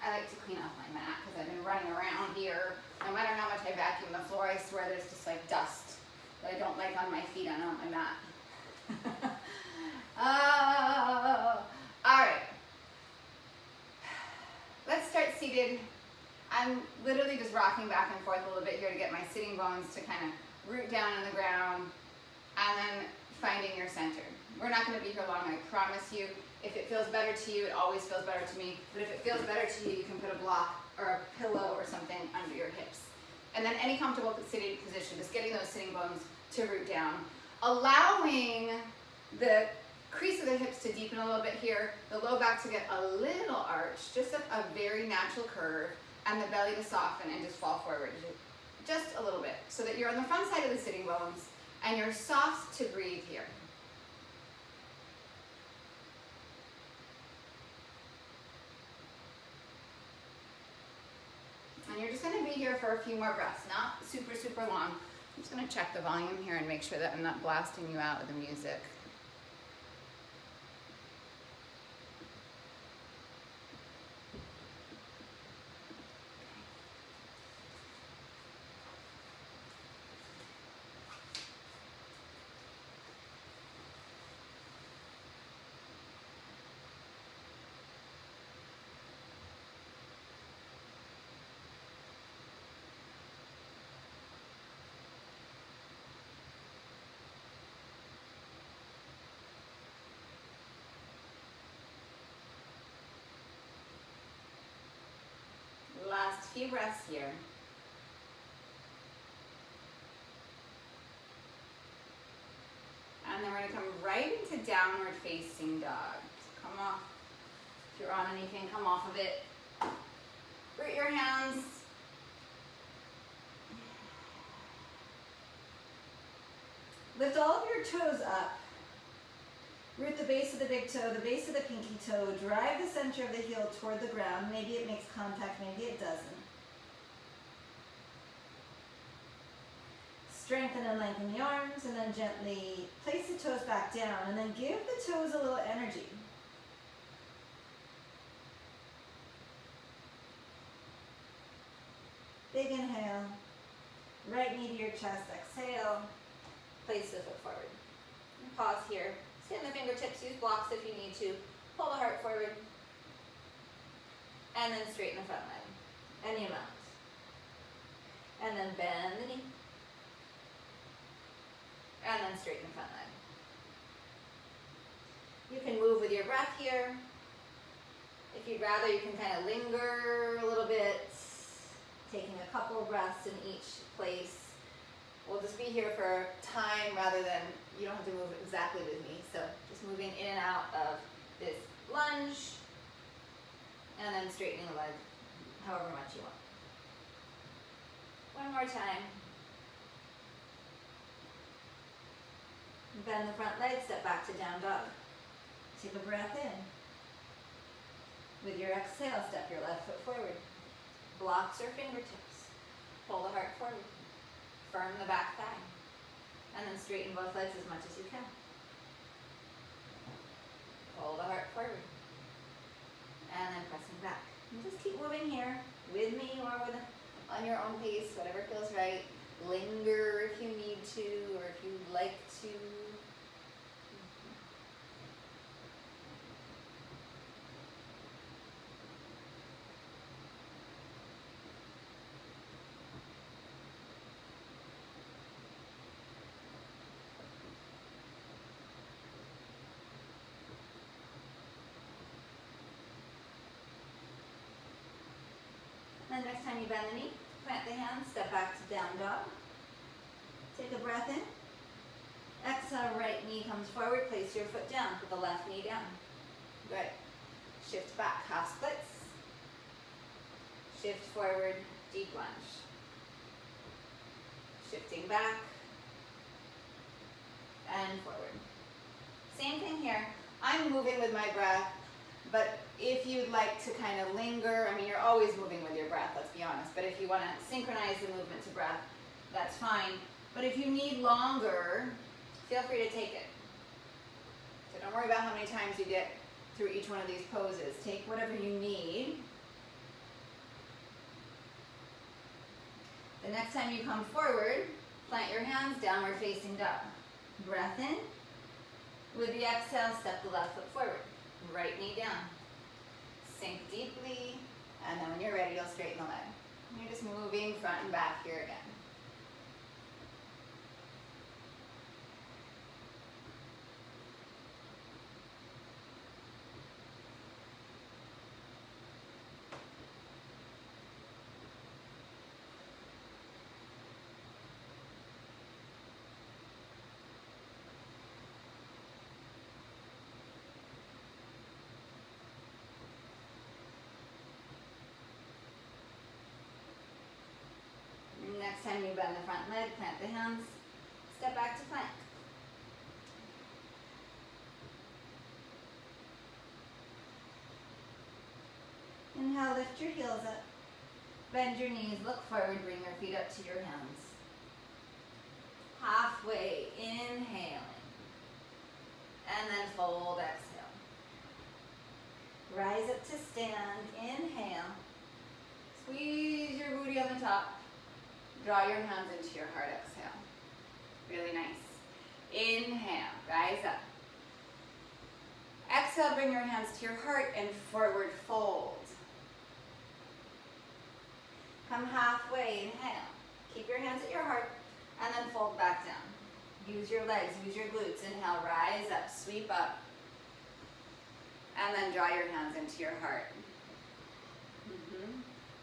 I like to clean up my mat because I've been running around here. No matter how much I vacuum the floor, I swear there's just like dust that I don't like on my feet and on my mat. All right. Let's start seated. I'm literally just rocking back and forth a little bit here to get my sitting bones to kind of root down in the ground and then finding your center. We're not going to be here long, I promise you. If it feels better to you, it always feels better to me. But if it feels better to you, you can put a block or a pillow or something under your hips. And then any comfortable sitting position, just getting those sitting bones to root down. Allowing the crease of the hips to deepen a little bit here, the low back to get a little arch, just a very natural curve, and the belly to soften and just fall forward just a little bit so that you're on the front side of the sitting bones and you're soft to breathe here. And you're just going to be here for a few more breaths, not super, super long. I'm just going to check the volume here and make sure that I'm not blasting you out with the music. Last few breaths here. And then we're going to come right into downward facing dog. So come off. If you're on anything, come off of it. Root your hands. Lift all of your toes up. Root the base of the big toe, the base of the pinky toe. Drive the center of the heel toward the ground. Maybe it makes contact, maybe it doesn't. Strengthen and lengthen the arms, and then gently place the toes back down, and then give the toes a little energy. Big inhale. Right knee to your chest, exhale. Place the foot forward. And pause here. Sit in the fingertips, use blocks if you need to. Pull the heart forward. And then straighten the front leg. Any amount. And then bend the knee. And then straighten the front leg. You can move with your breath here. If you'd rather, you can kind of linger a little bit, taking a couple of breaths in each place. We'll just be here for time rather than, you don't have to move exactly with me. So just moving in and out of this lunge and then straightening the leg however much you want. One more time. Bend the front leg, step back to down dog. Take a breath in. With your exhale, step your left foot forward. Blocks or fingertips. Pull the heart forward. Firm the back thigh. And then straighten both legs as much as you can. Pull the heart forward. And then pressing back. And just keep moving here with me or on your own pace, whatever feels right. Linger if you need to or if you'd like to. And next time you bend the knee, plant the hands, step back to down dog. Take a breath in. Exhale, right knee comes forward, place your foot down, put the left knee down. Good. Shift back, half splits. Shift forward, deep lunge. Shifting back. And forward. Same thing here. I'm moving with my breath. But if you'd like to kind of linger, I mean, you're always moving with your breath, let's be honest. But if you want to synchronize the movement to breath, that's fine. But if you need longer, feel free to take it. So don't worry about how many times you get through each one of these poses. Take whatever you need. The next time you come forward, plant your hands, downward facing dog. Breath in. With the exhale, step the left foot forward. Right knee down. Sink deeply, and then when you're ready, you'll straighten the leg. You're just moving front and back here again. Next time you bend the front leg, plant the hands, step back to plank. Inhale, lift your heels up. Bend your knees, look forward, bring your feet up to your hands. Halfway, inhaling. And then fold, exhale. Rise up to stand, inhale. Squeeze your booty on the top. Draw your hands into your heart, exhale. Really nice. Inhale, rise up. Exhale, bring your hands to your heart and forward fold. Come halfway, inhale. Keep your hands at your heart and then fold back down. Use your legs, use your glutes. Inhale, rise up, sweep up. And then draw your hands into your heart.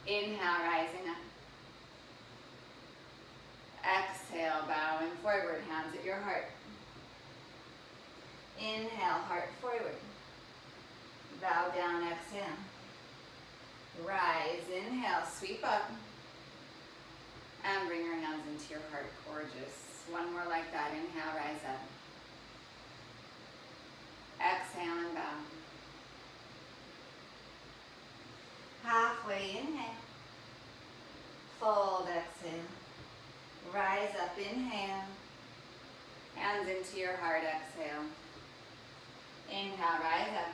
Inhale, rising up. Exhale, bowing forward, hands at your heart. Inhale, heart forward. Bow down, exhale. Rise, inhale, sweep up. And bring your hands into your heart, gorgeous. One more like that, inhale, rise up. Exhale and bow. Halfway, inhale. Fold, exhale. Rise up, inhale. Hands into your heart, exhale. Inhale, rise up.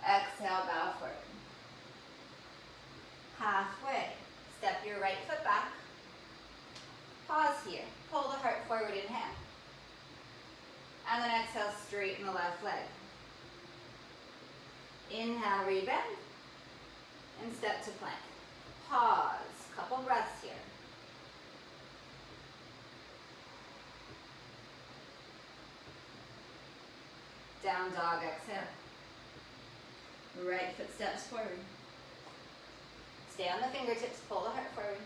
Exhale, bow forward. Halfway. Step your right foot back. Pause here. Pull the heart forward, inhale. And then exhale, straighten the left leg. Inhale, rebend. And step to plank. Pause. Couple breaths here. Down dog, exhale. Right foot steps forward. Stay on the fingertips, pull the heart forward.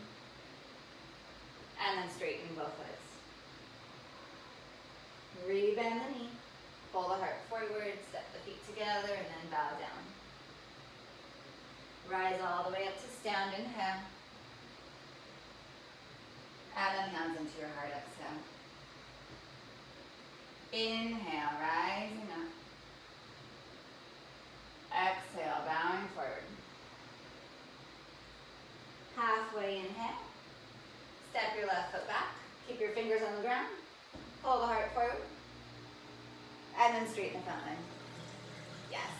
And then straighten both legs. Rebend the knee. Pull the heart forward, step the feet together, and then bow down. Rise all the way up to stand, inhale. And then hands into your heart, exhale. Inhale, rising up. Exhale, bowing forward. Halfway, inhale. Step your left foot back. Keep your fingers on the ground. Pull the heart forward. And then straighten the front leg. Yes.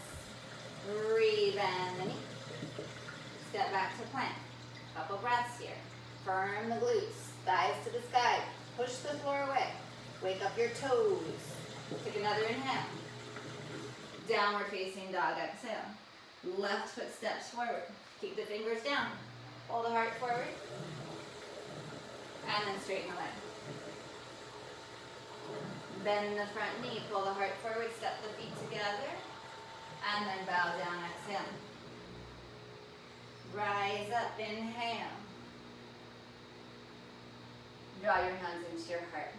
Rebend the knee. Step back to plank. Couple breaths here. Firm the glutes. Thighs to the sky. Push the floor away. Wake up your toes. Take another inhale. Downward facing dog, exhale. Left foot steps forward. Keep the fingers down. Pull the heart forward. And then straighten the leg. Bend the front knee. Pull the heart forward. Step the feet together. And then bow down, exhale. Rise up, inhale. Draw your hands into your heart.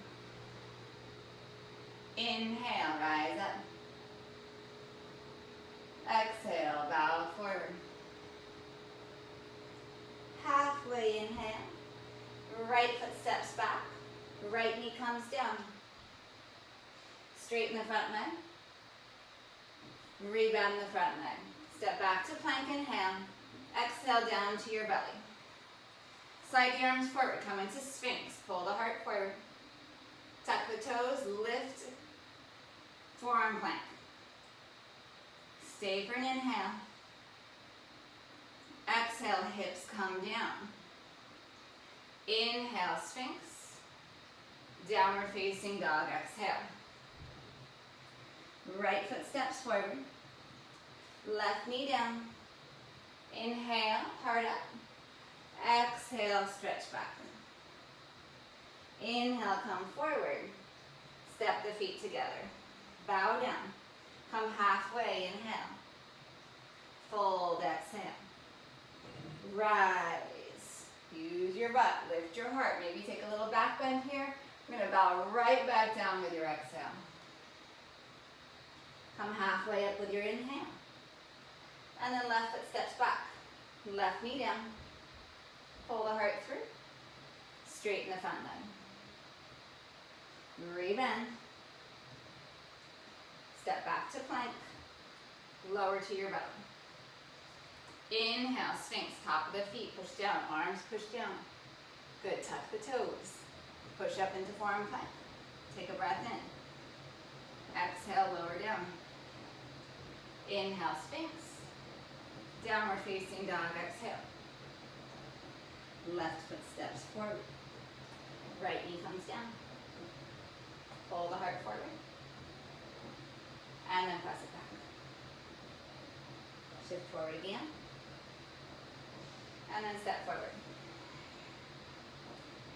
Inhale, rise up. Exhale, bow forward. Halfway, inhale. Right foot steps back. Right knee comes down. Straighten the front leg. Rebend the front leg. Step back to plank, inhale. Exhale down to your belly. Slide the arms forward, come into Sphinx. Pull the heart forward. Tuck the toes, lift. Forearm plank. Stay for an inhale. Exhale, hips come down. Inhale, Sphinx. Downward facing dog, exhale. Right foot steps forward. Left knee down. Inhale, heart up. Exhale, stretch back. Inhale, come forward. Step the feet together. Bow down. Come halfway, inhale. Fold, exhale. Rise. Use your butt, lift your heart. Maybe take a little back bend here. You're gonna bow right back down with your exhale. Come halfway up with your inhale. And then left foot steps back. Left knee down. Pull the heart through. Straighten the front leg. Rebend. Step back to plank. Lower to your belly. Inhale, Sphinx, top of the feet, push down, arms push down. Good, tuck the toes. Push up into forearm plank. Take a breath in. Exhale, lower down. Inhale, Sphinx. Downward facing dog, exhale. Left foot steps forward. Right knee comes down. Pull the heart forward. And then press it back. Shift forward again. And then step forward.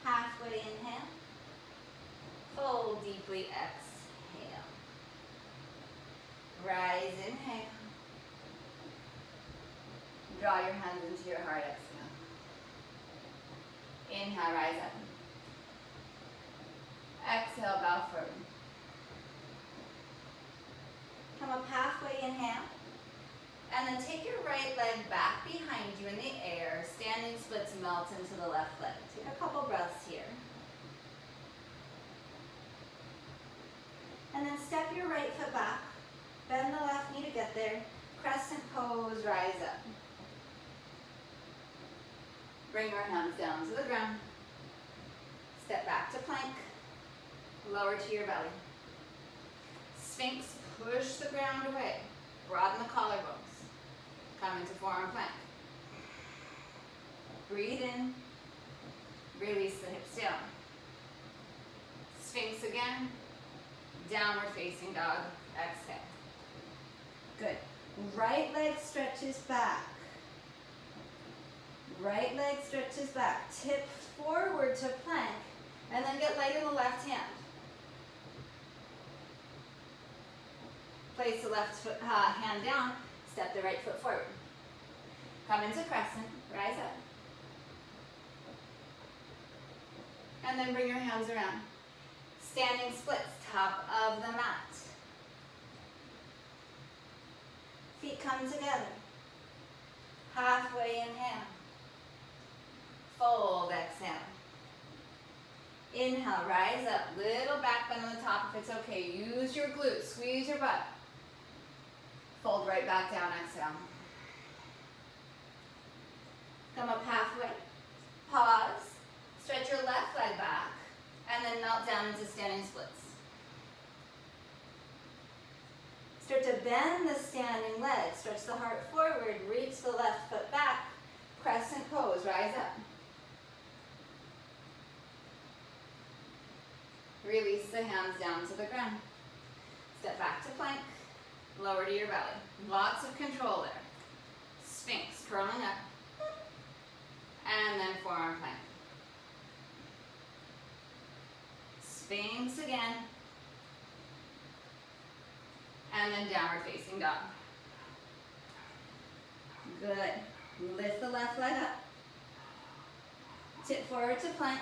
Halfway inhale. Fold deeply, exhale. Rise, inhale. Draw your hands into your heart, exhale. Inhale, rise up. Exhale, bow forward. Come up halfway, inhale. And then take your right leg back behind you in the air. Standing splits melt into the left leg. Take a couple breaths here. And then step your right foot back. Bend the left knee to get there. Crescent pose, rise up. Bring your hands down to the ground. Step back to plank. Lower to your belly. Sphinx, push the ground away. Broaden the collarbones. Come into forearm plank. Breathe in. Release the hips down. Sphinx again. Downward facing dog. Exhale. Good. Right leg stretches back. Right leg stretches back. Tip forward to plank. And then get light in the left hand. Place the left foot, hand down. Step the right foot forward. Come into crescent. Rise up. And then bring your hands around. Standing splits, top of the mat. Feet come together. Halfway inhale. Fold, exhale. Inhale, rise up. Little back bend on the top if it's okay. Use your glutes, squeeze your butt. Fold right back down, exhale. Come up halfway. Pause. Stretch your left leg back. And then melt down into standing splits. Start to bend the standing leg. Stretch the heart forward. Reach the left foot back. Crescent pose. Rise up. Release the hands down to the ground. Step back to plank. Lower to your belly. Lots of control there. Sphinx, curling up. And then forearm plank. Sphinx again. And then downward facing dog. Good. Lift the left leg up. Tip forward to plank.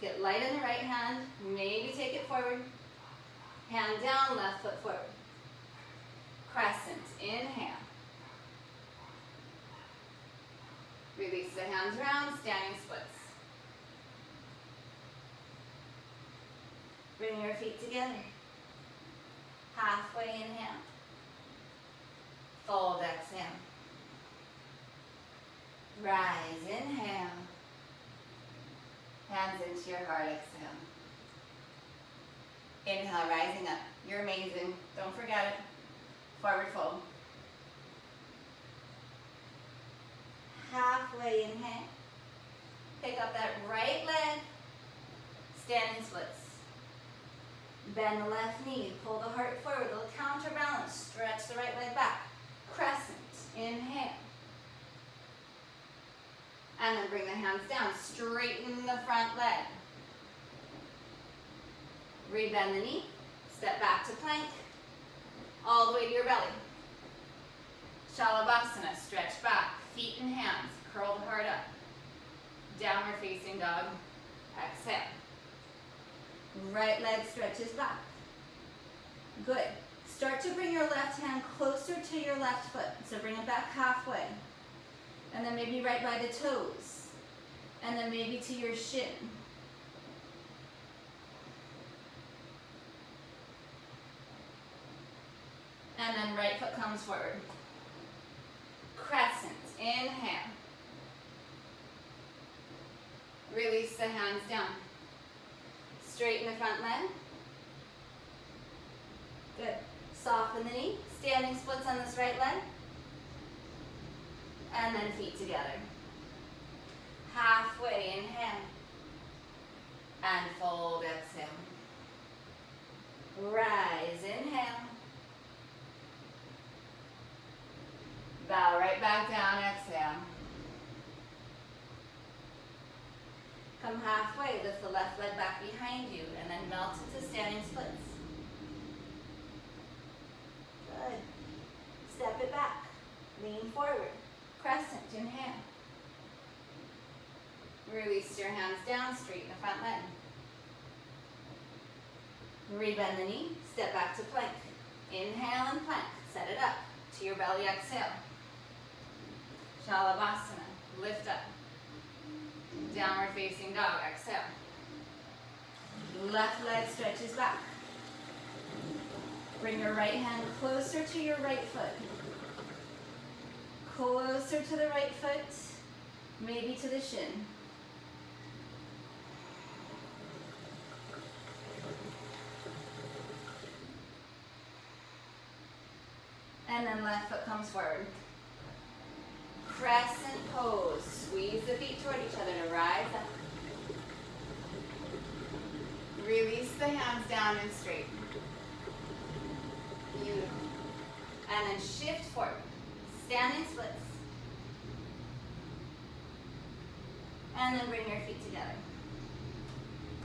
Get light in the right hand. Maybe take it forward. Hand down, left foot forward. Crescent, inhale. Release the hands around, standing splits. Bring your feet together. Halfway inhale. Fold, exhale. Rise, inhale. Hands into your heart, exhale. Inhale, rising up. You're amazing. Don't forget it. Forward fold. Halfway inhale. Pick up that right leg, standing splits. Bend the left knee, pull the heart forward, a little counterbalance, stretch the right leg back. Crescent, inhale. And then bring the hands down, straighten the front leg. Rebend the knee, step back to plank, all the way to your belly. Shalabhasana, stretch back, feet and hands, curl the heart up. Downward facing dog, exhale. Right leg stretches back. Good. Start to bring your left hand closer to your left foot. So bring it back halfway. And then maybe right by the toes. And then maybe to your shin. And then right foot comes forward. Crescent, inhale. Release the hands down. Straighten the front leg. Good. Soften the knee. Standing splits on this right leg. And then feet together. Halfway, inhale. And fold, exhale. Rise, inhale. Bow right back down, exhale. Come halfway, lift the left leg back behind you, and then melt into standing splits. Good. Step it back. Lean forward. Crescent, inhale. Release your hands down, straighten the front leg. Rebend the knee, step back to plank. Inhale and plank. Set it up to your belly, exhale. Shalabhasana, lift up. Downward facing dog, exhale. Left leg stretches back. Bring your right hand closer to your right foot. Closer to the right foot, maybe to the shin. And then left foot comes forward. Crescent pose. Squeeze the feet toward each other to rise up. Release the hands down and straighten. Beautiful. And then shift forward. Standing splits. And then bring your feet together.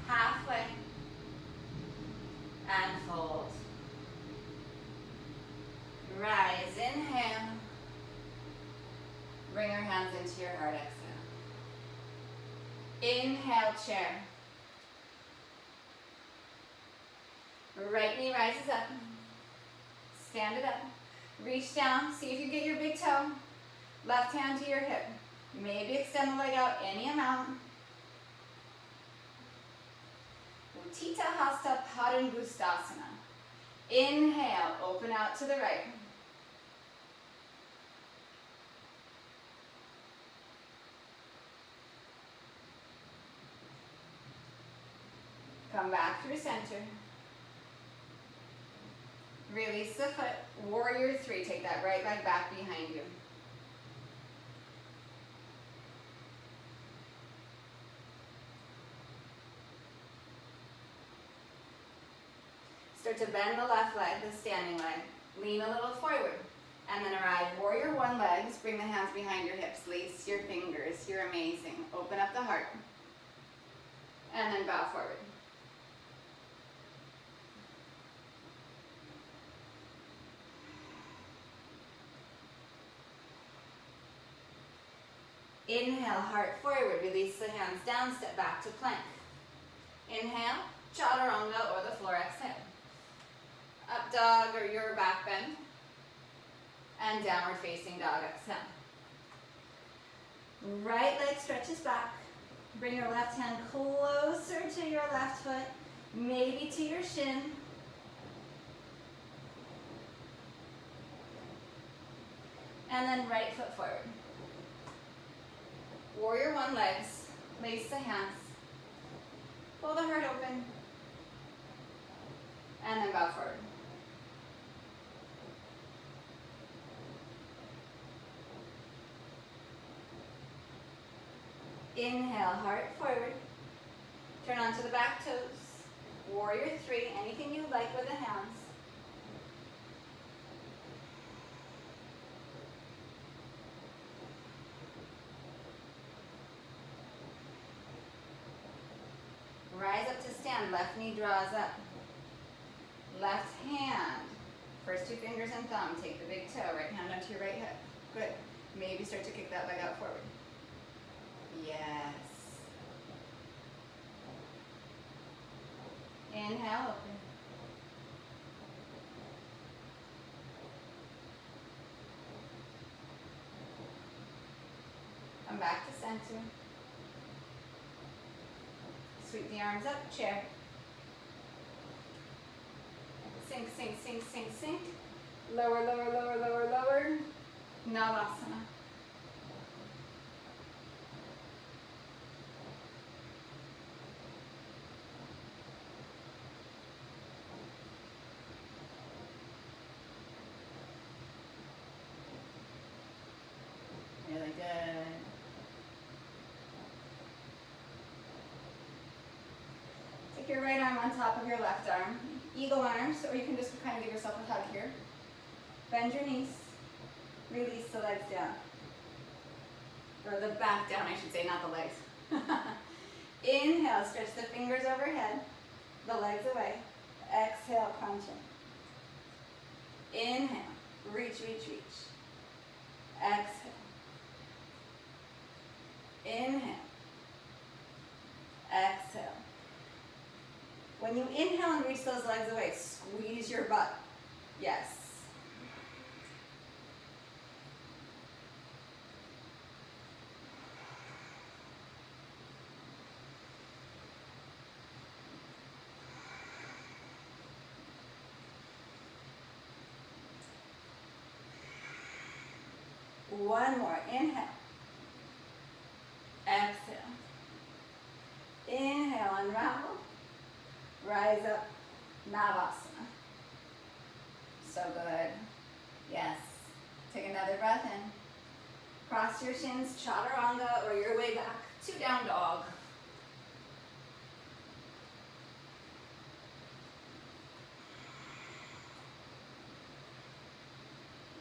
Halfway. And fold. Rise, inhale. Bring your hands into your heart, exhale. Inhale, chair. Right knee rises up. Stand it up. Reach down, see if you get your big toe. Left hand to your hip. Maybe extend the leg out any amount. Utthita Hasta Padangusthasana. Inhale, open out to the right. Come back through center. Release the foot. Warrior 3. Take that right leg back behind you. Start to bend the left leg, the standing leg. Lean a little forward. And then arrive. Warrior 1 legs. Bring the hands behind your hips. Lace your fingers. You're amazing. Open up the heart. And then bow forward. Inhale, heart forward, release the hands down, step back to plank. Inhale, chaturanga or the floor, exhale. Up dog or your back bend. And downward facing dog, exhale. Right leg stretches back. Bring your left hand closer to your left foot, maybe to your shin. And then right foot forward. Warrior 1 legs, lace the hands, pull the heart open, and then bow forward. Inhale, heart forward. Turn onto the back toes. Warrior three, anything you like with the hands. Rise up to stand, left knee draws up. Left hand, first two fingers and thumb, take the big toe, right hand onto your right hip. Good. Maybe start to kick that leg out forward. Yes. Inhale, open. Come back to center. Sweep the arms up, chair. Sink, sink, sink, sink, sink. Lower, lower, lower, lower, lower. Navasana. Really good. Take your right arm on top of your left arm. Eagle arms, or you can just kind of give yourself a hug here. Bend your knees. Release the legs down. Or the back down, I should say, not the legs. Inhale, stretch the fingers overhead, the legs away. Exhale, crunch in. Inhale, reach, reach, reach. Exhale. Inhale. Exhale. When you inhale and reach those legs away, squeeze your butt. Yes. One more. Inhale. Exhale. Inhale, unravel. Rise up. Navasana. So good. Yes. Take another breath in. Cross your shins, chaturanga, or your way back to down dog.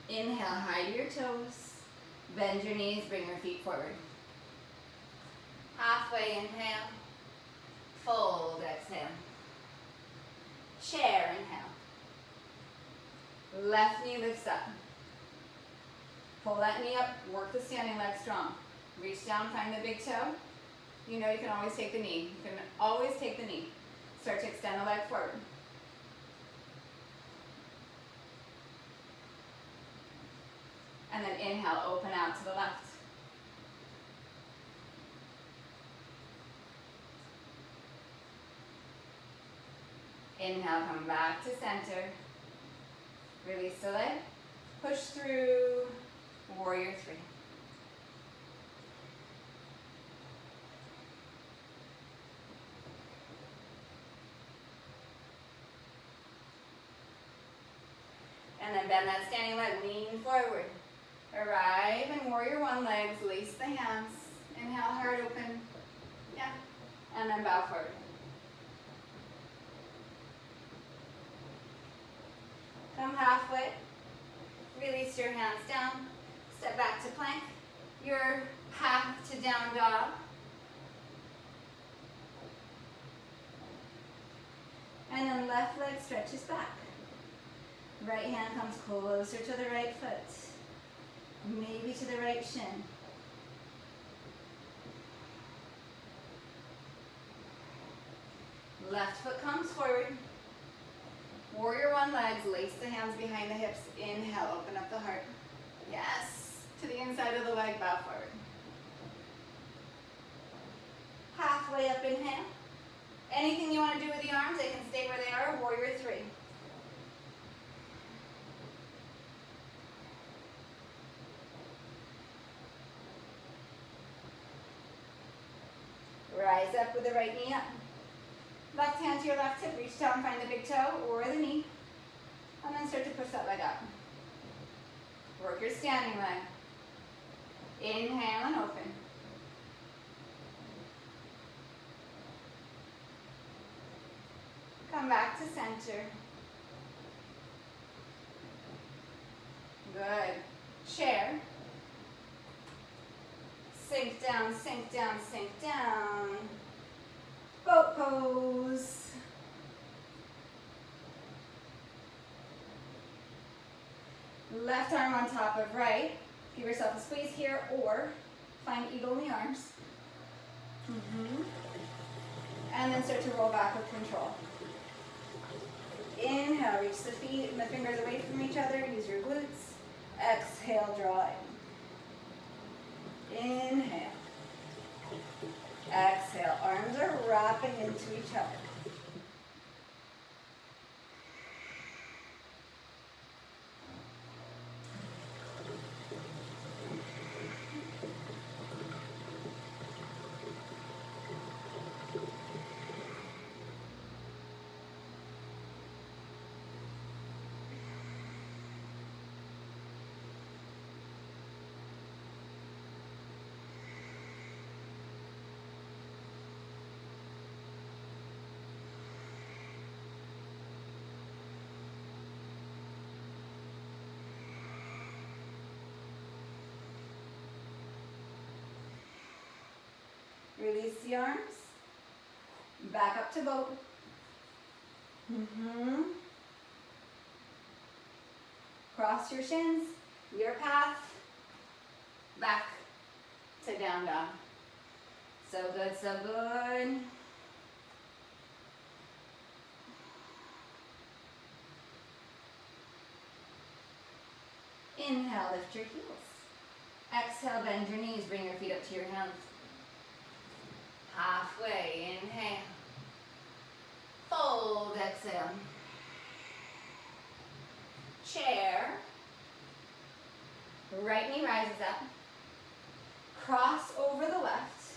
Inhale, hide your toes. Bend your knees, bring your feet forward. Halfway inhale. Fold, exhale. Chair, inhale. Left knee lifts up. Pull that knee up, work the standing leg strong. Reach down, find the big toe. You know you can always take the knee. You can always take the knee. Start to extend the leg forward. And then inhale, open out to the left. Inhale, come back to center. Release the leg. Push through, warrior three. And then bend that standing leg, lean forward. Arrive in warrior one legs, lace the hands. Inhale, heart open. Yeah. And then bow forward. Come halfway. Release your hands down. Step back to plank. Your path to down dog. And then left leg stretches back. Right hand comes closer to the right foot. Maybe to the right shin. Left foot comes forward. Warrior one legs, lace the hands behind the hips. Inhale, open up the heart. Yes. To the inside of the leg, bow forward. Halfway up, inhale. Anything you want to do with the arms, they can stay where they are. Warrior three. Rise up with the right knee up. Left hand to your left hip, reach down, find the big toe or the knee. And then start to push that leg up. Work your standing leg. Inhale and open. Come back to center. Good. Chair. Sink down, sink down, sink down. Boat pose. Left arm on top of right. Give yourself a squeeze here or find eagle in the arms. And then start to roll back with control. Inhale, reach the feet and the fingers away from each other. Use your glutes. Exhale, draw in. Inhale. Exhale. Arms are wrapping into each other. Release the arms. Back up to boat. Cross your shins. Your path. Back to down dog. So good, so good. Inhale, lift your heels. Exhale, bend your knees. Bring your feet up to your hands. Halfway, inhale. Fold, exhale. Chair. Right knee rises up. Cross over the left.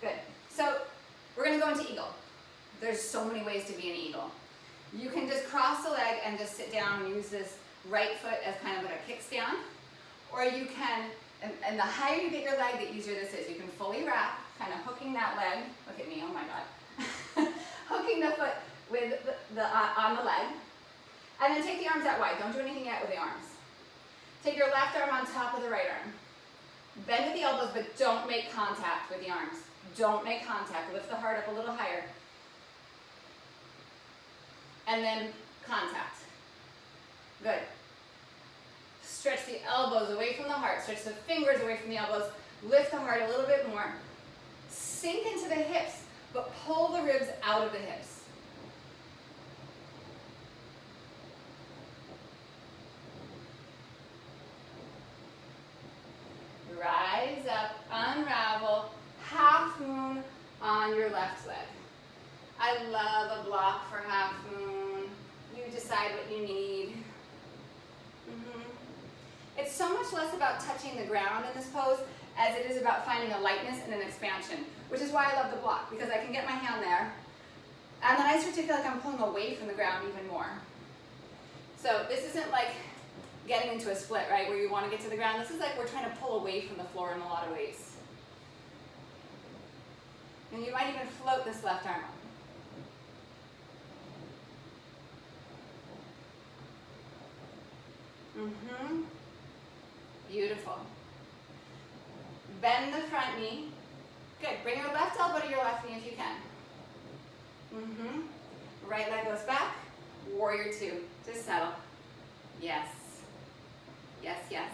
Good. So we're going to go into eagle. There's so many ways to be an eagle. You can just cross the leg and just sit down and use this right foot as kind of like a kickstand. Or you can, and the higher you get your leg, the easier this is. You can fully wrap, kind of hooking that leg. Look at me, oh my God. Hooking the foot with on the leg. And then take the arms out wide. Don't do anything yet with the arms. Take your left arm on top of the right arm. Bend at the elbows, but don't make contact with the arms. Don't make contact. Lift the heart up a little higher. And then contact. Good. Stretch the elbows away from the heart. Stretch the fingers away from the elbows. Lift the heart a little bit more. Sink into the hips, but pull the ribs out of the hips. Rise up, unravel, half moon on your left leg. I love a block for half moon. You decide what you need. It's so much less about touching the ground in this pose as it is about finding a lightness and an expansion, which is why I love the block, because I can get my hand there, and then I start to feel like I'm pulling away from the ground even more. So this isn't like getting into a split, right, where you want to get to the ground. This is like we're trying to pull away from the floor in a lot of ways. And you might even float this left arm up. Beautiful. Bend the front knee. Good. Bring your left elbow to your left knee if you can. Right leg goes back. Warrior two. Just settle. Yes. Yes, yes.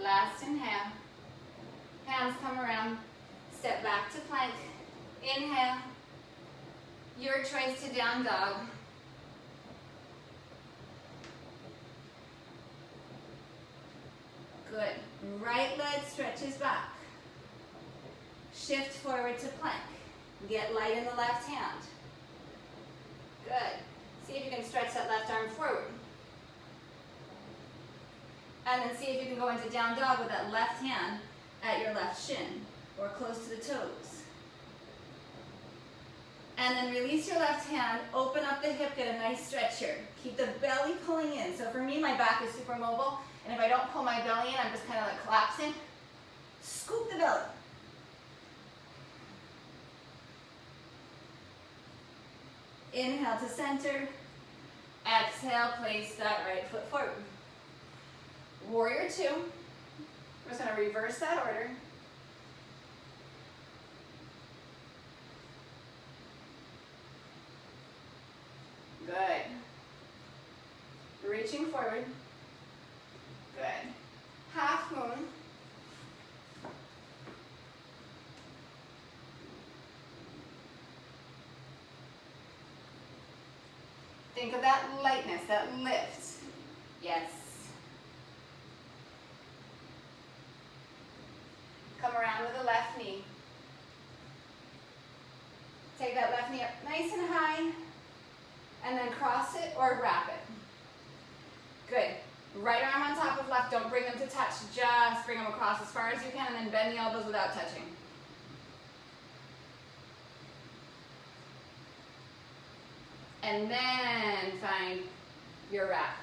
Last inhale. Hands come around. Step back to plank. Inhale. Your choice to down dog. Good. Right leg stretches back. Shift forward to plank. Get light in the left hand. Good. See if you can stretch that left arm forward. And then see if you can go into down dog with that left hand at your left shin or close to the toes. And then release your left hand, open up the hip, get a nice stretch here. Keep the belly pulling in. So for me, my back is super mobile, and if I don't pull my belly in, I'm just kind of like collapsing. Scoop the belly. Inhale to center. Exhale, place that right foot forward. Warrior two. We're just going to reverse that order. Good. Reaching forward. Good. Half moon. Think of that lightness, that lift. Yes. Come around with the left knee. Take that left knee up nice and high, and then cross it or wrap it. Good. Right arm on top of left, don't bring them to touch, just bring them across as far as you can, and then bend the elbows without touching. And then find your wrap.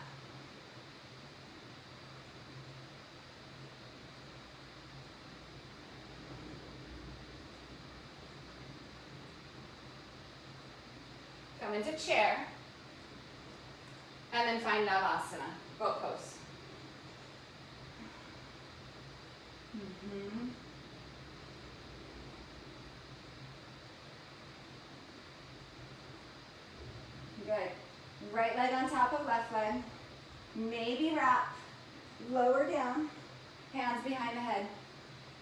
Come into chair, and then find Navasana, boat pose. Good. Right leg on top of left leg. Maybe wrap. Lower down. Hands behind the head.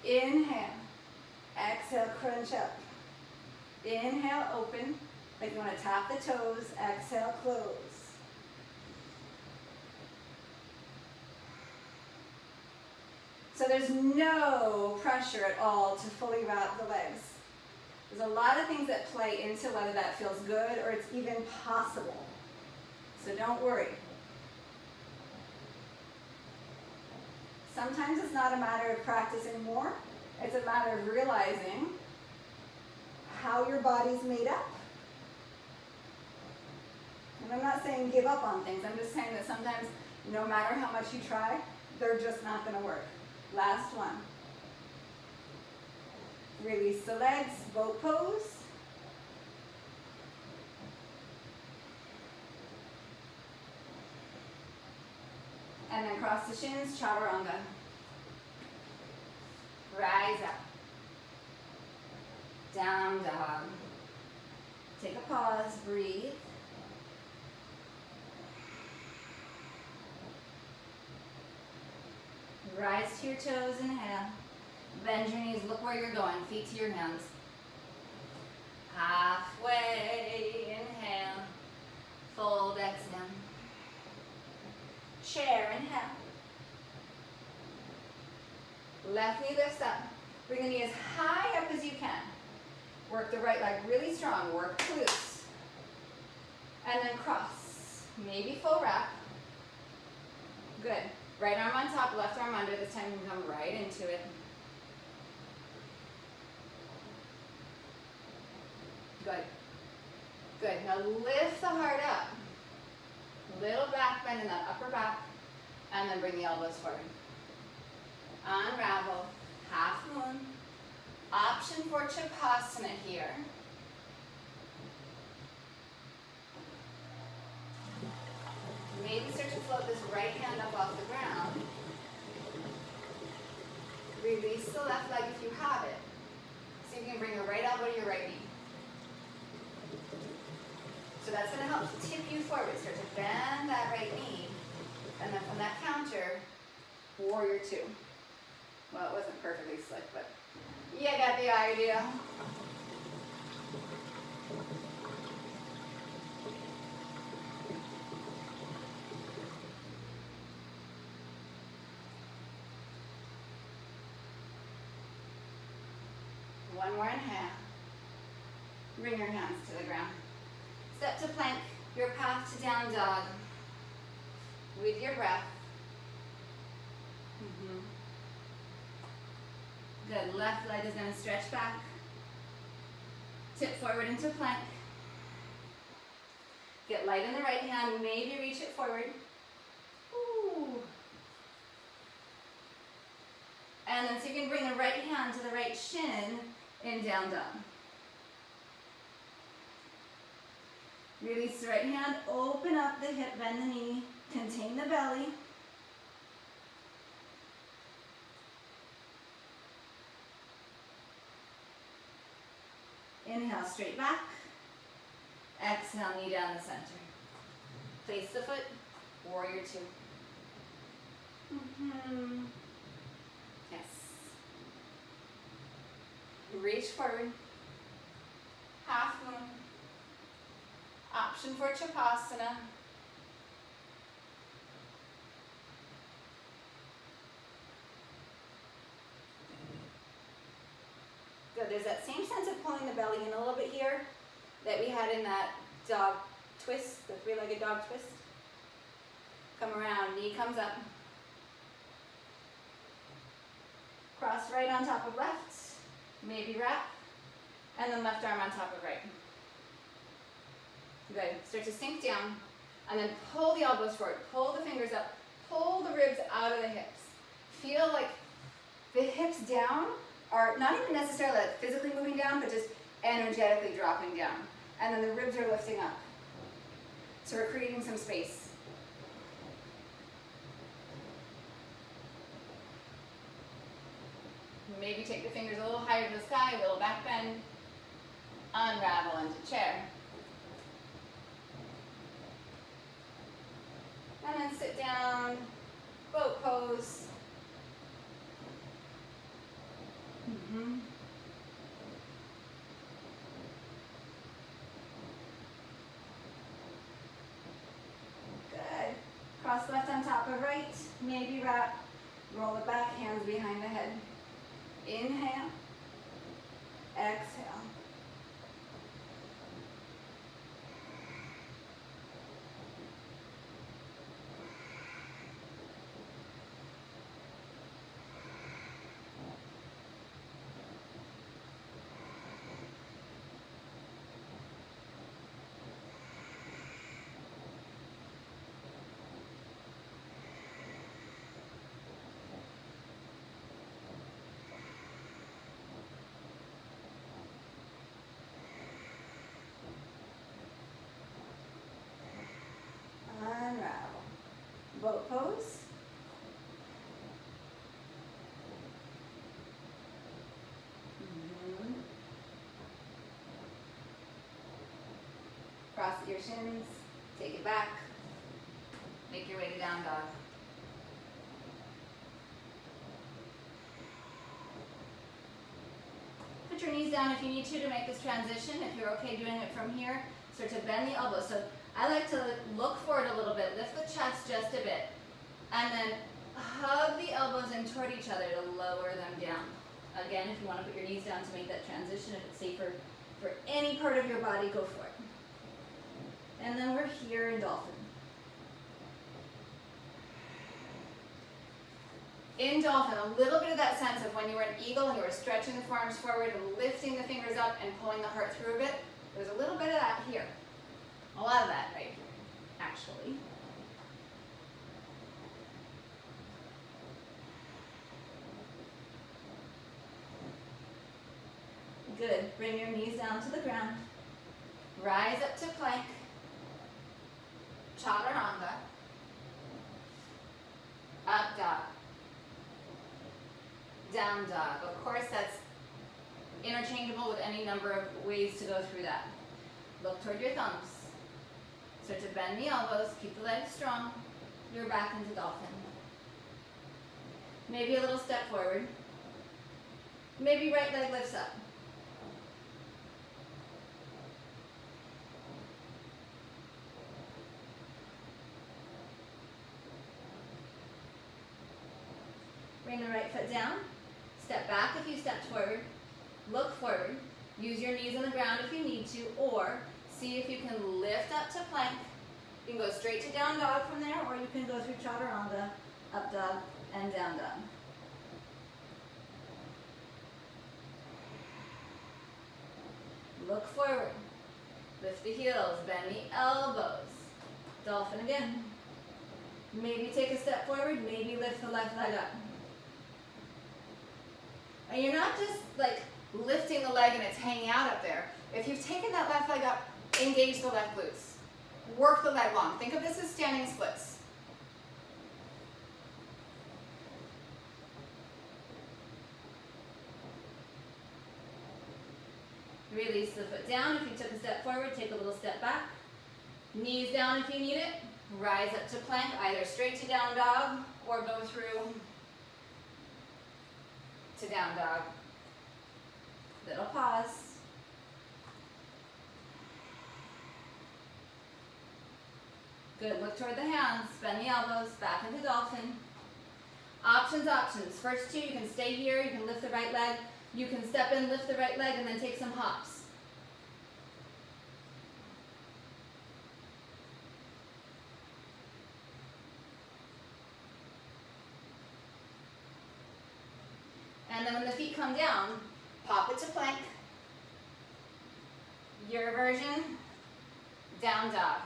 Inhale. Exhale, crunch up. Inhale, open. Like you want to tap the toes. Exhale, close. So there's no pressure at all to fully wrap the legs. There's a lot of things that play into whether that feels good or it's even possible. So don't worry. Sometimes it's not a matter of practicing more. It's a matter of realizing how your body's made up. And I'm not saying give up on things. I'm just saying that sometimes, no matter how much you try, they're just not going to work. Last one. Release the legs, boat pose. And then cross the shins, chaturanga. Rise up. Down dog. Take a pause, breathe. Rise to your toes, inhale. Bend your knees, look where you're going, feet to your hands. Halfway, inhale. Fold, exhale. Chair, inhale. Left knee lifts up. Bring the knee as high up as you can. Work the right leg really strong, work glutes. And then cross. Maybe full wrap. Good. Right arm on top, left arm under. This time you can come right into it. Good. Good. Now lift the heart up. Little back bend in that upper back. And then bring the elbows forward. Unravel. Half moon. Option for Chapasana here. Maybe start to float this right hand up off the ground. Release the left leg if you have it. See if you can bring your right elbow to your right knee. So that's going to help tip you forward. Start to bend that right knee. And then from that counter, warrior two. Well, it wasn't perfectly slick, but you got the idea. One more inhale. Bring your hands to the ground. Step to plank, your path to down dog. With your breath. Good, left leg is going to stretch back. Tip forward into plank. Get light in the right hand, maybe reach it forward. Ooh. And And then so you can bring the right hand to the right shin in down dog. Release the right hand, open up the hip, bend the knee, contain the belly. Inhale, straight back. Exhale, knee down the center. Place the foot, warrior two. Yes. Reach forward. Half moon. Option for Chapasana. Good. There's that same sense of pulling the belly in a little bit here that we had in that dog twist, the three-legged dog twist. Come around, knee comes up. Cross right on top of left, maybe wrap, and then left arm on top of right. Good. Start to sink down, and then pull the elbows forward, pull the fingers up, pull the ribs out of the hips. Feel like the hips down are not even necessarily like physically moving down, but just energetically dropping down. And then the ribs are lifting up. So we're creating some space. Maybe take the fingers a little higher to the sky, a little back bend. Unravel into chair. And then sit down, boat pose. Good. Cross left on top of right, maybe wrap. Roll it back, hands behind the head. Inhale, exhale. Unravel. Boat pose. Cross your shins, take it back, make your way to down dog. Put your knees down if you need to make this transition. If you're okay doing it from here, start to bend the elbows. So I like to look forward a little bit, lift the chest just a bit, and then hug the elbows in toward each other to lower them down. Again, if you want to put your knees down to make that transition, if it's safer for any part of your body, go for it. And then we're here in dolphin. In dolphin, a little bit of that sense of when you were in eagle and you were stretching the forearms forward and lifting the fingers up and pulling the heart through a bit. There's a little bit of that here. A lot of that right here, actually. Good. Bring your knees down to the ground. Rise up to plank. Chaturanga. Up dog. Down dog. Of course, that's interchangeable with any number of ways to go through that. Look toward your thumbs. Start to bend the elbows, keep the legs strong. You're back into dolphin. Maybe a little step forward. Maybe right leg lifts up. Bring the right foot down. Step back if you stepped forward. Look forward. Use your knees on the ground if you need to, or see if you can lift up to plank. You can go straight to down dog from there, or you can go through chaturanga, up dog, and down dog. Look forward. Lift the heels, bend the elbows. Dolphin again. Maybe take a step forward, maybe lift the left leg up. And you're not just like lifting the leg and it's hanging out up there. If you've taken that left leg up, engage the left glutes. Work the leg long. Think of this as standing splits. Release the foot down. If you took a step forward, take a little step back. Knees down if you need it. Rise up to plank, either straight to down dog or go through to down dog. Little pause. Good, look toward the hands, bend the elbows, back into dolphin. Options, options. First two, you can stay here, you can lift the right leg. You can step in, lift the right leg, and then take some hops. And then when the feet come down, pop it to plank. Your version, down dog.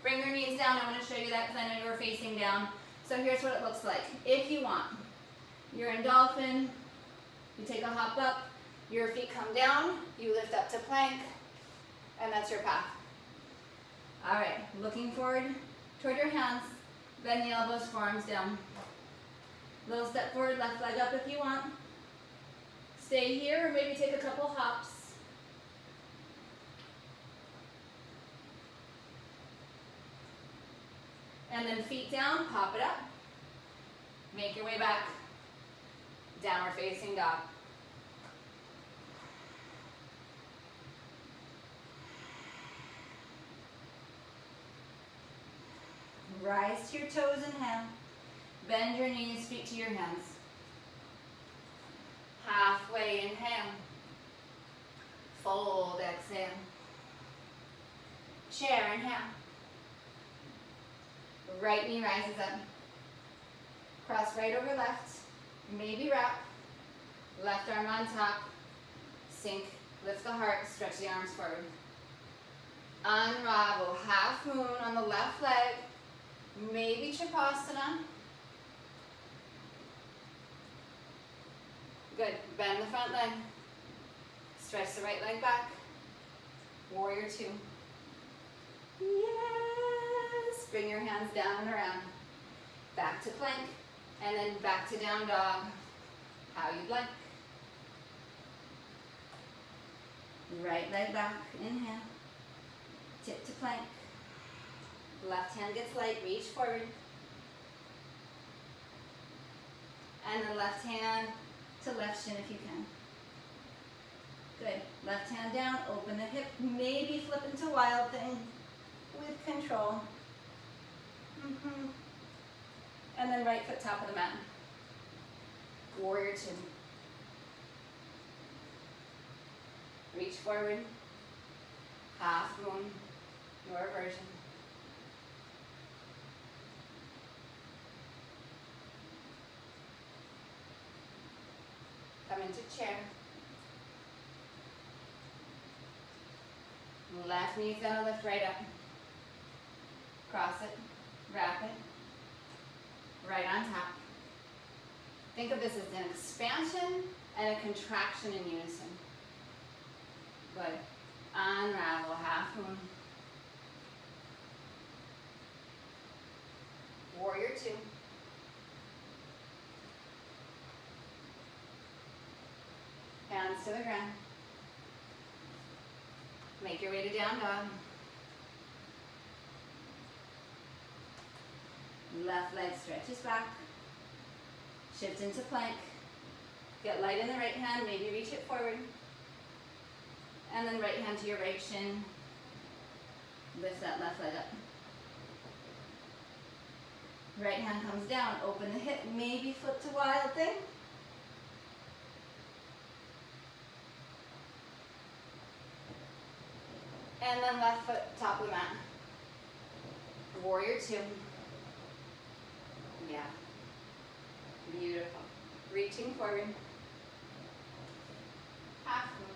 Bring your knees down. I want to show you that because I know you were facing down. So here's what it looks like. If you want, you're in dolphin, you take a hop up, your feet come down, you lift up to plank, and that's your path. All right, looking forward toward your hands, bend the elbows, forearms down. Little step forward, left leg up if you want. Stay here, or maybe take a couple hops. And then feet down, pop it up. Make your way back. Downward facing dog. Rise to your toes, inhale. Bend your knees, feet to your hands. Halfway, inhale. Fold, exhale. Chair, inhale. Right knee rises up. Cross right over left. Maybe wrap. Left arm on top. Sink. Lift the heart. Stretch the arms forward. Unravel. Half moon on the left leg. Maybe Triposana. Good. Bend the front leg. Stretch the right leg back. Warrior two. Yes. Bring your hands down and around. Back to plank. And then back to down dog. How you'd like. Right leg back. Inhale. Tip to plank. Left hand gets light. Reach forward. And then left hand to left shin if you can. Good. Left hand down. Open the hip. Maybe flip into wild thing with control. And then right foot top of the mat. Warrior two. Reach forward. Half moon. Your version. Come into chair. Left knee's gonna lift right up. Cross it. Wrap it. Right on top. Think of this as an expansion and a contraction in unison. Good. Unravel, half moon. Warrior two. Hands to the ground. Make your way to down dog. Left leg stretches back. Shift into plank. Get light in the right hand, maybe reach it forward. And then right hand to your right shin. Lift that left leg up. Right hand comes down, open the hip, maybe flip to wild thing. And then left foot top of the mat. Warrior two. Yeah. Beautiful. Reaching forward. Half moon.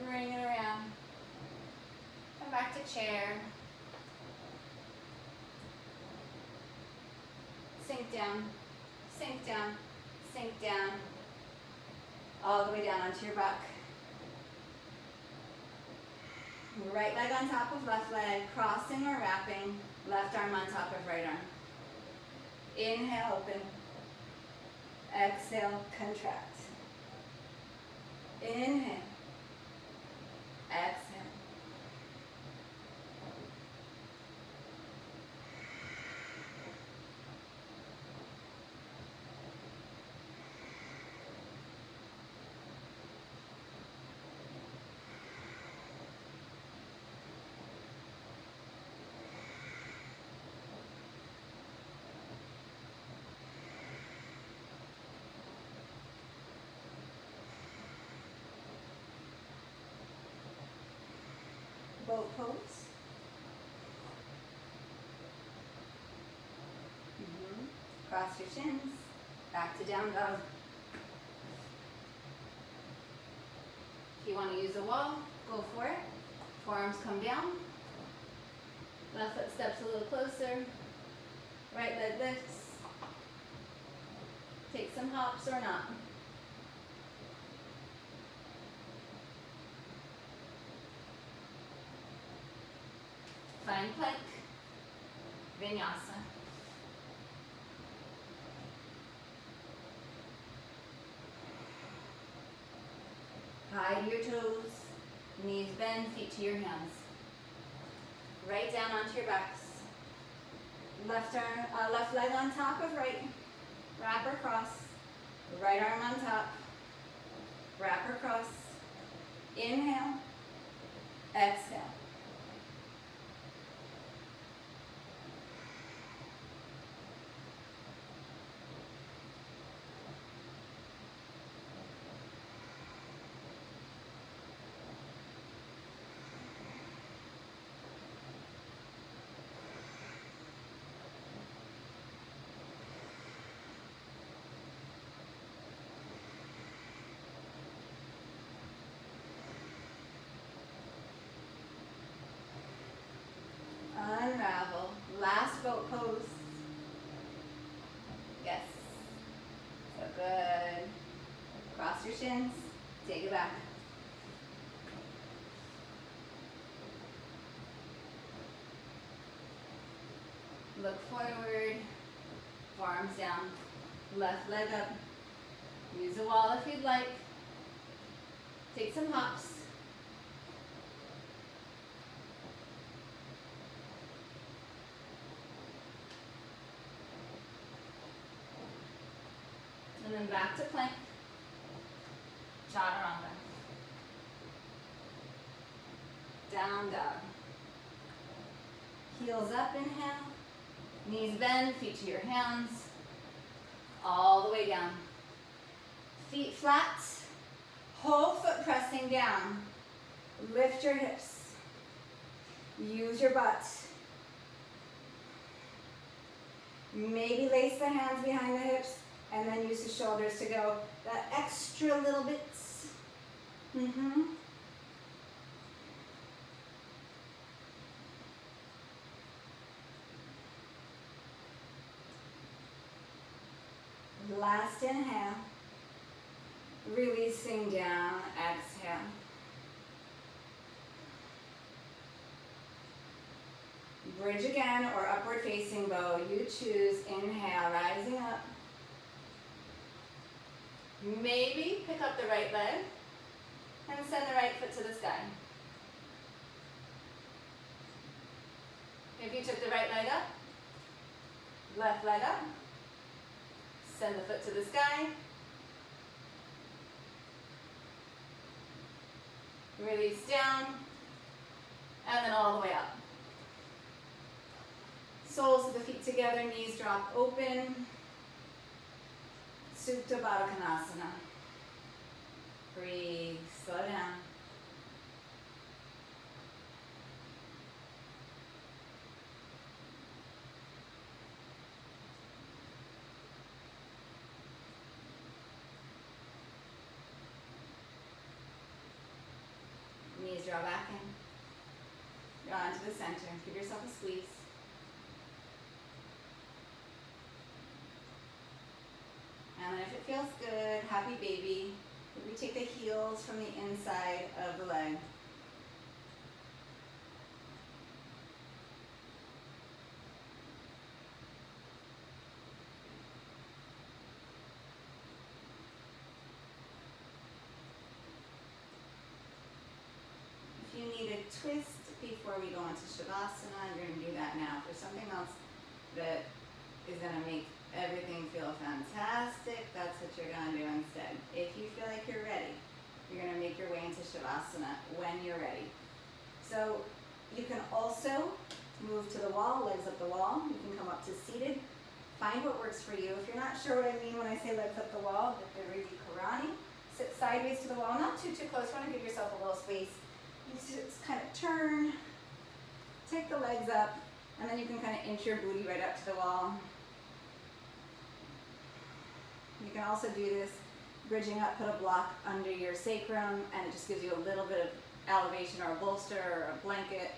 Bring it around. Come back to chair. down, sink down, sink down, all the way down onto your back. Right leg on top of left leg, crossing or wrapping, left arm on top of right arm. Inhale, open. Exhale, contract. Inhale. Exhale. Boat pose. Cross your shins. Back to down dog. If you want to use a wall, go for it. Forearms come down. Left foot steps a little closer. Right leg lifts. Take some hops or not. Find plank, vinyasa. Hide your toes, knees bend, feet to your hands. Right down onto your backs. Left leg on top of right, wrap or cross. Right arm on top, wrap or cross. Inhale, exhale. Unravel. Last boat pose. Yes. So good. Cross your shins. Take it back. Look forward. Forearms down. Left leg up. Use a wall if you'd like. Take some hops. And then back to plank. Chaturanga. Down dog. Heels up, inhale. Knees bend, feet to your hands. All the way down. Feet flat. Whole foot pressing down. Lift your hips. Use your butt. Maybe lace the hands behind the hips. And then use the shoulders to go that extra little bits. Last inhale. Releasing down, exhale. Bridge again or upward facing bow. You choose. Inhale, rising up. Maybe pick up the right leg and send the right foot to the sky. If you took the right leg up, left leg up, send the foot to the sky, release down, and then all the way up. Soles of the feet together, knees drop open. Supta Baddha Konasana. Breathe, slow down. Knees draw back in. Draw into the center. Give yourself a squeeze. And then if it feels good, happy baby, we take the heels from the inside of the leg. If you need a twist before we go into Shavasana, you're going to do that now. If there's something else that is going to make everything feel fantastic, that's what you're going to do instead. If you feel like you're ready, you're going to make your way into Shavasana when you're ready. So you can also move to the wall, legs up the wall. You can come up to seated. Find what works for you. If you're not sure what I mean when I say legs up the wall, Vipariti Karani. Sit sideways to the wall, not too close. You want to give yourself a little space. You just kind of turn, take the legs up, and then you can kind of inch your booty right up to the wall. You can also do this bridging up, put a block under your sacrum, and it just gives you a little bit of elevation, or a bolster or a blanket.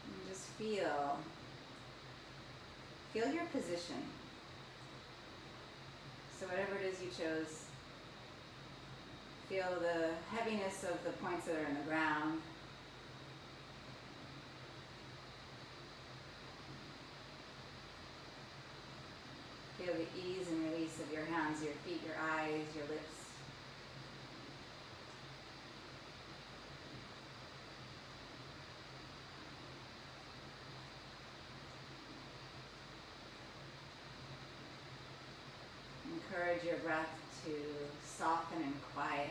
And just feel your position. So whatever it is you chose, feel the heaviness of the points that are in the ground. Feel the ease and release of your hands, your feet, your eyes, your lips. Encourage your breath to soften and quiet.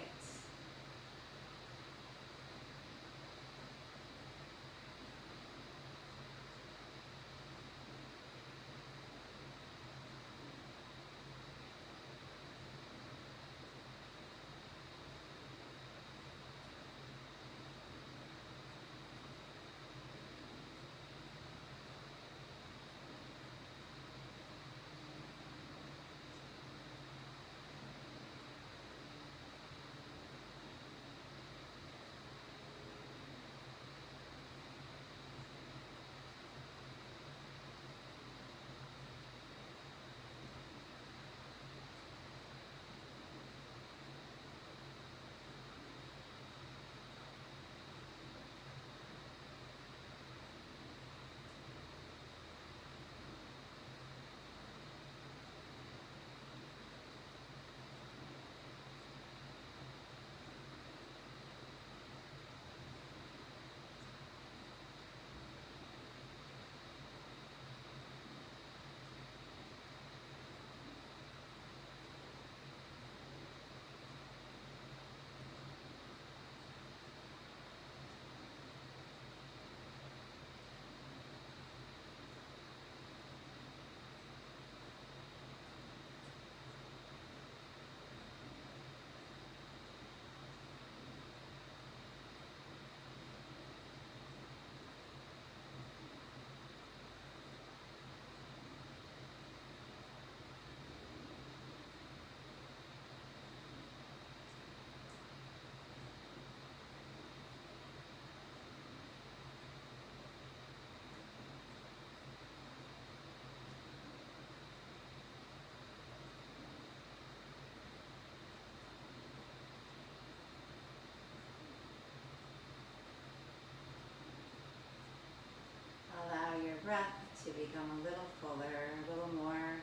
Allow your breath to become a little fuller, a little more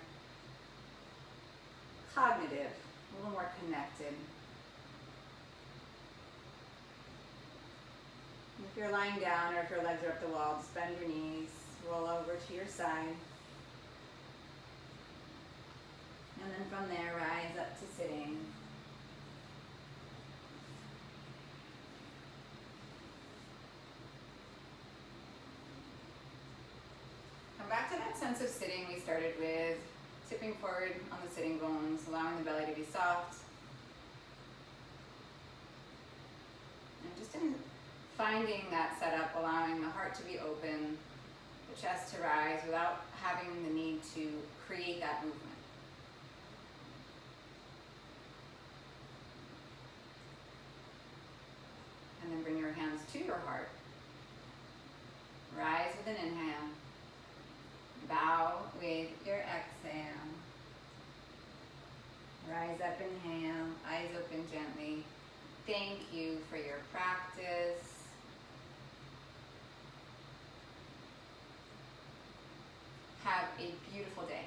cognitive, a little more connected. If you're lying down or if your legs are up the wall, just bend your knees, roll over to your side. And then from there, rise up to sitting. Come back to that sense of sitting we started with, tipping forward on the sitting bones, allowing the belly to be soft. And just in finding that setup, allowing the heart to be open, the chest to rise without having the need to create that movement. And then bring your hands to your heart. Rise with an inhale. Bow with your exhale. Rise up, inhale, eyes open gently. Thank you for your practice. Have a beautiful day.